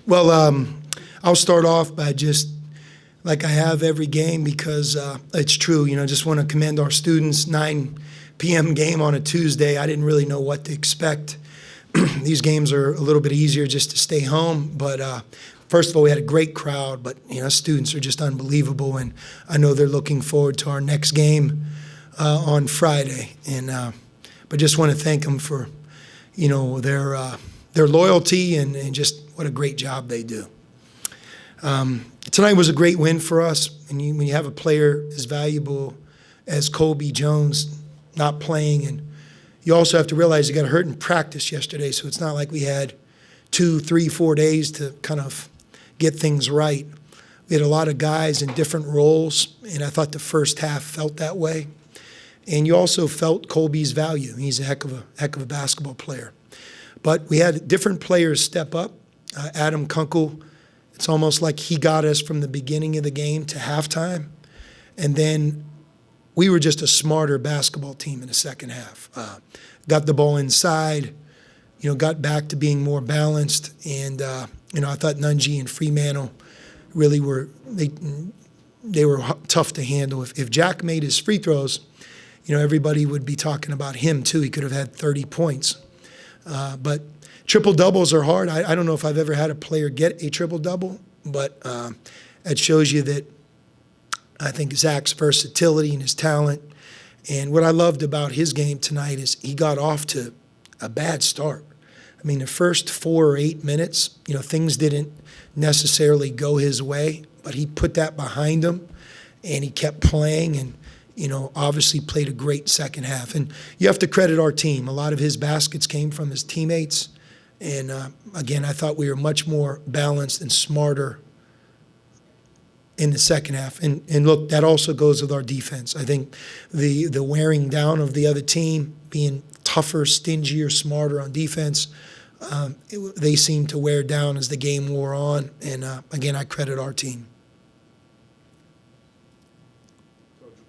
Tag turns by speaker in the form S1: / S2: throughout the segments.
S1: Well, I'll start off by just like I have every game because it's true. Just want to commend our students. 9 p.m. game on a Tuesday. I didn't really know what to expect. These games are a little bit easier just to stay home. But first of all, we had a great crowd. But students are just unbelievable, and I know they're looking forward to our next game on Friday. And but just want to thank them for their loyalty and just what a great job they do. Tonight was a great win for us. And when you have a player as valuable as Colby Jones not playing, and you also have to realize he got hurt in practice yesterday, so it's not like we had 2, 3, 4 days to kind of get things right. We had a lot of guys in different roles, and I thought the first half felt that way. And you also felt Colby's value. He's a heck of a basketball player. But we had different players step up. Adam Kunkel, it's almost like he got us from the beginning of the game to halftime. And then we were just a smarter basketball team in the second half. Got the ball inside, got back to being more balanced. And, I thought Nunji and Freemantle really were, they were tough to handle. If Jack made his free throws, everybody would be talking about him too. He could have had 30 points. But triple-doubles are hard. I don't know if I've ever had a player get a triple-double, but it shows you that I think Zach's versatility and his talent. And what I loved about his game tonight is he got off to a bad start. I mean, the first 4 or 8 minutes, things didn't necessarily go his way, but he put that behind him, and he kept playing and, obviously played a great second half. And you have to credit our team. A lot of his baskets came from his teammates. And, again, I thought we were much more balanced and smarter in the second half. And look, that also goes with our defense. I think the wearing down of the other team, being tougher, stingier, smarter on defense, they seemed to wear down as the game wore on. And, again, I credit our team.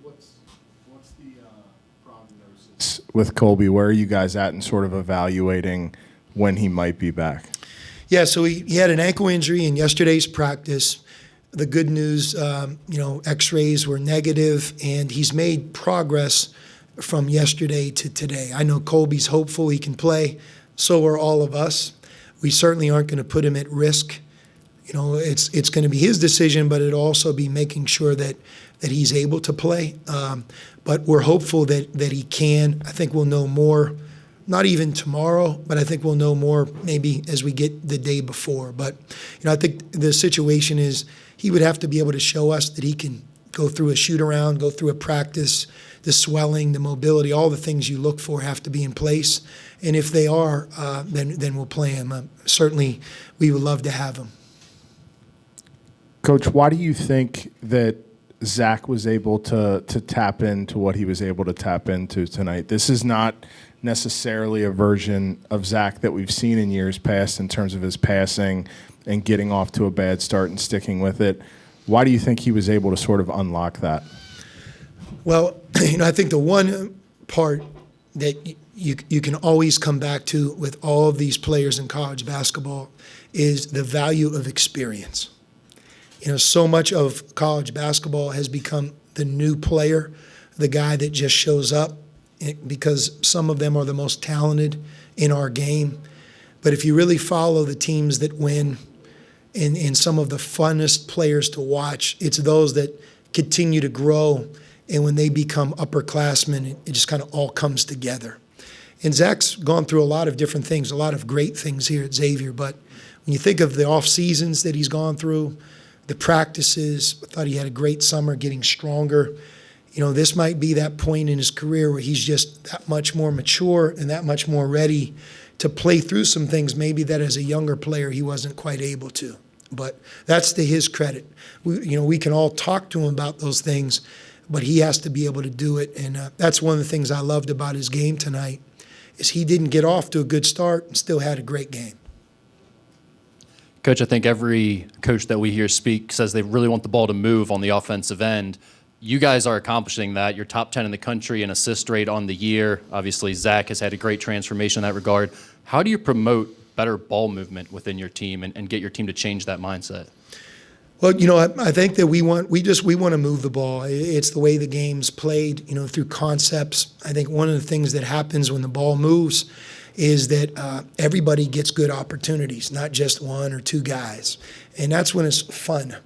S2: What's the prognosis with Colby? Where are you guys at in sort of evaluating when he might be back?
S1: Yeah, so he had an ankle injury in yesterday's practice. The good news, x-rays were negative, and he's made progress from yesterday to today. I know Colby's hopeful he can play. So are all of us. We certainly aren't going to put him at risk. It's going to be his decision, but it'll also be making sure that he's able to play. But we're hopeful that he can. I think we'll know more, not even tomorrow, but I think we'll know more maybe as we get the day before. But, I think the situation is he would have to be able to show us that he can go through a shoot-around, go through a practice, the swelling, the mobility, all the things you look for have to be in place. And if they are, then we'll play him. Certainly, we would love to have him.
S2: Coach, why do you think that Zach was able to tap into what he was able to tap into tonight? This is not necessarily a version of Zach that we've seen in years past in terms of his passing and getting off to a bad start and sticking with it. Why do you think he was able to sort of unlock that?
S1: Well, I think the one part that you can always come back to with all of these players in college basketball is the value of experience. So much of college basketball has become the new player, the guy that just shows up, because some of them are the most talented in our game. But if you really follow the teams that win and some of the funnest players to watch, it's those that continue to grow, and when they become upperclassmen, it just kind of all comes together. And Zach's gone through a lot of different things, a lot of great things here at Xavier, but when you think of the off seasons that he's gone through, the practices, I thought he had a great summer, getting stronger. This might be that point in his career where he's just that much more mature and that much more ready to play through some things maybe that as a younger player he wasn't quite able to. But that's to his credit. We can all talk to him about those things, but he has to be able to do it. And that's one of the things I loved about his game tonight is he didn't get off to a good start and still had a great game.
S3: Coach, I think every coach that we hear speak says they really want the ball to move on the offensive end. You guys are accomplishing that. You're top 10 in the country in assist rate on the year. Obviously, Zach has had a great transformation in that regard. How do you promote better ball movement within your team and get your team to change that mindset?
S1: Well, I think that we want to move the ball. It's the way the game's played, through concepts. I think one of the things that happens when the ball moves is that everybody gets good opportunities, not just one or two guys. And that's when it's fun,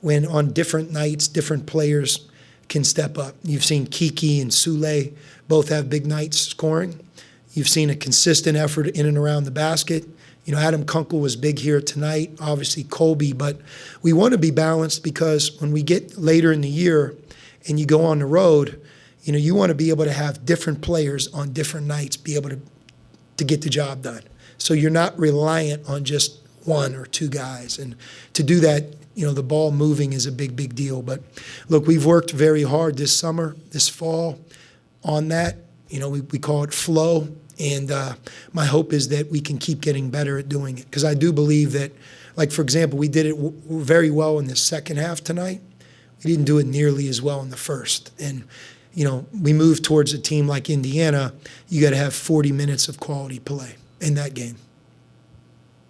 S1: when on different nights, different players can step up. You've seen Kiki and Sule both have big nights scoring. You've seen a consistent effort in and around the basket. Adam Kunkel was big here tonight, obviously Colby, but we want to be balanced because when we get later in the year and you go on the road, you want to be able to have different players on different nights be able to get the job done. So you're not reliant on just one or two guys. And to do that, the ball moving is a big, big deal. But look, we've worked very hard this summer, this fall on that. We call it flow. And my hope is that we can keep getting better at doing it. Because I do believe that, like, for example, we did it very well in the second half tonight. We didn't do it nearly as well in the first. And, we moved towards a team like Indiana. You got to have 40 minutes of quality play in that game.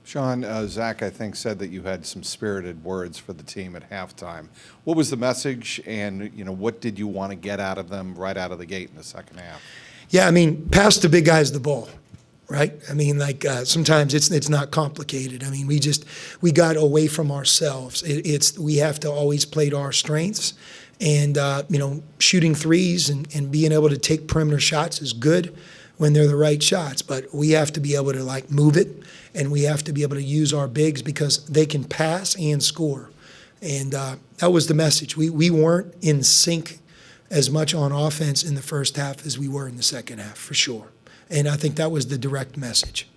S4: Sean, Zach, I think, said that you had some spirited words for the team at halftime. What was the message, and, what did you want to get out of them right out of the gate in the second half?
S1: Yeah, pass the big guys the ball, right? Sometimes it's not complicated. We got away from ourselves. We have to always play to our strengths, and shooting threes and being able to take perimeter shots is good when they're the right shots. But we have to be able to move it, and we have to be able to use our bigs because they can pass and score, and that was the message. We weren't in sync as much on offense in the first half as we were in the second half, for sure. And I think that was the direct message.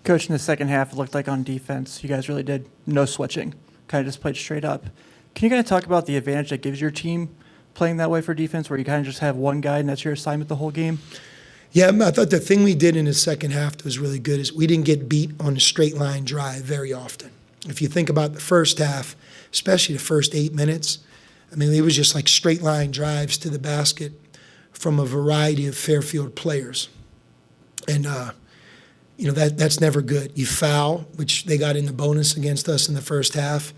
S5: Coach, in the second half, it looked like on defense, you guys really did no switching, kind of just played straight up. Can you kind of talk about the advantage that gives your team playing that way for defense, where you kind of just have one guy and that's your assignment the whole game?
S1: Yeah, I thought the thing we did in the second half that was really good is we didn't get beat on a straight line drive very often. If you think about the first half, especially the first 8 minutes, it was just like straight line drives to the basket from a variety of Fairfield players. And, that's never good. You foul, which they got in the bonus against us in the first half.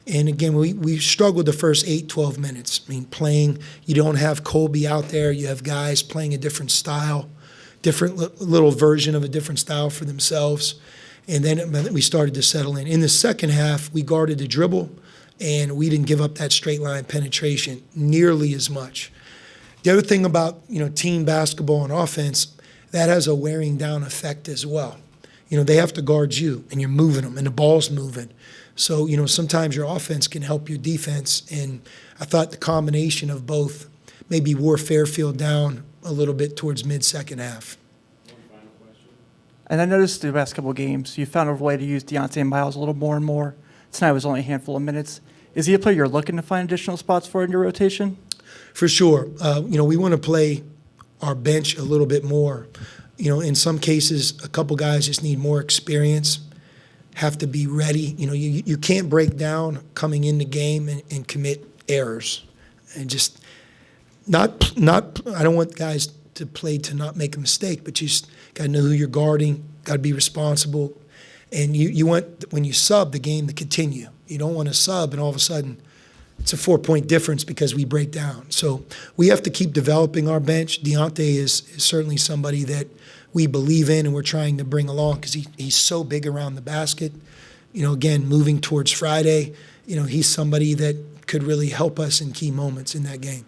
S1: And again, we struggled the first 8, 12 minutes. Playing, you don't have Colby out there. You have guys playing a different style, different little version of a different style for themselves. And then we started to settle in. In the second half, we guarded the dribble, and we didn't give up that straight line penetration nearly as much. The other thing about team basketball and offense, that has a wearing down effect as well. They have to guard you, and you're moving them, and the ball's moving. So sometimes your offense can help your defense, and I thought the combination of both maybe wore Fairfield down a little bit towards mid-second half.
S5: And I noticed the last couple of games, you found a way to use Deontay Miles a little more and more. Tonight was only a handful of minutes. Is he a player you're looking to find additional spots for in your rotation?
S1: For sure. We want to play our bench a little bit more. In some cases, a couple guys just need more experience, have to be ready. You can't break down coming in the game and commit errors. And just not. I don't want guys to play to not make a mistake, but you just got to know who you're guarding, got to be responsible. And you want, when you sub, the game to continue. You don't want to sub and all of a sudden it's a 4-point difference because we break down. So we have to keep developing our bench. Deontay is certainly somebody that we believe in and we're trying to bring along because he's so big around the basket. Again, moving towards Friday, he's somebody that could really help us in key moments in that game.